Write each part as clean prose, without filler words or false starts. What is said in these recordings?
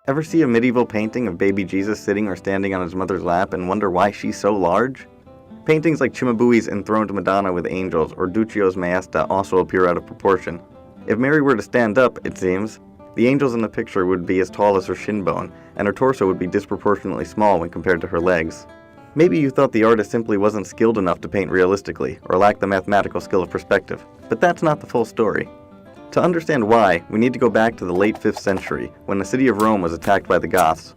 Ever see a medieval painting of baby Jesus sitting or standing on his mother's lap and wonder why she's so large? Paintings like Cimabue's enthroned Madonna with angels or Duccio's Maesta also appear out of proportion. If Mary were to stand up, it seems, the angels in the picture would be as tall as her shin bone, and her torso would be disproportionately small when compared to her legs. Maybe you thought the artist simply wasn't skilled enough to paint realistically, or lacked the mathematical skill of perspective, but that's not the full story. To understand why, we need to go back to the late 5th century, when the city of Rome was attacked by the Goths.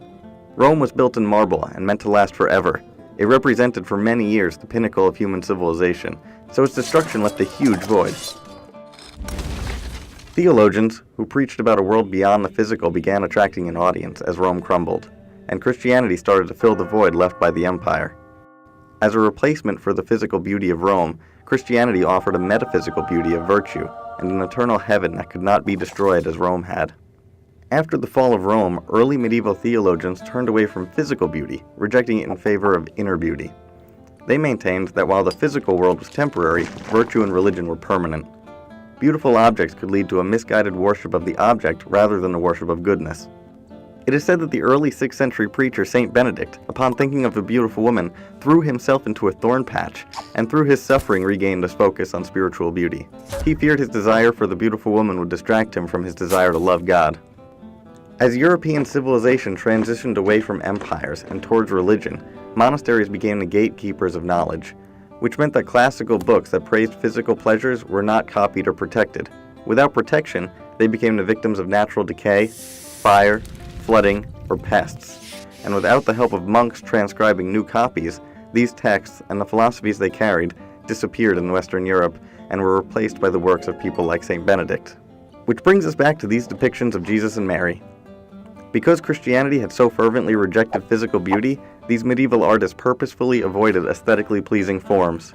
Rome was built in marble and meant to last forever. It represented for many years the pinnacle of human civilization, so its destruction left a huge void. Theologians, who preached about a world beyond the physical, began attracting an audience as Rome crumbled, and Christianity started to fill the void left by the empire. As a replacement for the physical beauty of Rome, Christianity offered a metaphysical beauty of virtue, and an eternal heaven that could not be destroyed as Rome had. After the fall of Rome, early medieval theologians turned away from physical beauty, rejecting it in favor of inner beauty. They maintained that while the physical world was temporary, virtue and religion were permanent. Beautiful objects could lead to a misguided worship of the object rather than a worship of goodness. It is said that the early 6th century preacher Saint Benedict, upon thinking of a beautiful woman, threw himself into a thorn patch, and through his suffering regained his focus on spiritual beauty. He feared his desire for the beautiful woman would distract him from his desire to love God. As European civilization transitioned away from empires and towards religion, monasteries became the gatekeepers of knowledge, which meant that classical books that praised physical pleasures were not copied or protected. Without protection, they became the victims of natural decay, fire, flooding, or pests. And without the help of monks transcribing new copies, these texts and the philosophies they carried disappeared in Western Europe and were replaced by the works of people like Saint Benedict. Which brings us back to these depictions of Jesus and Mary. Because Christianity had so fervently rejected physical beauty, these medieval artists purposefully avoided aesthetically pleasing forms.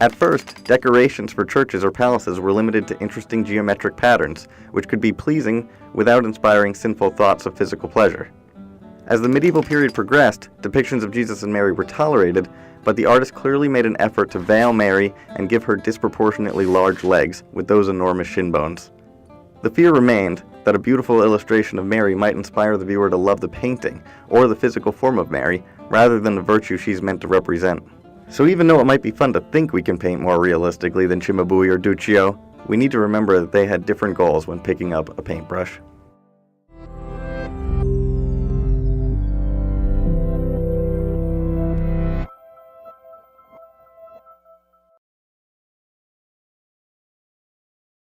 At first, decorations for churches or palaces were limited to interesting geometric patterns, which could be pleasing without inspiring sinful thoughts of physical pleasure. As the medieval period progressed, depictions of Jesus and Mary were tolerated, but the artist clearly made an effort to veil Mary and give her disproportionately large legs with those enormous shin bones. The fear remained that a beautiful illustration of Mary might inspire the viewer to love the painting or the physical form of Mary rather than the virtue she's meant to represent. So even though it might be fun to think we can paint more realistically than Cimabue or Duccio, we need to remember that they had different goals when picking up a paintbrush.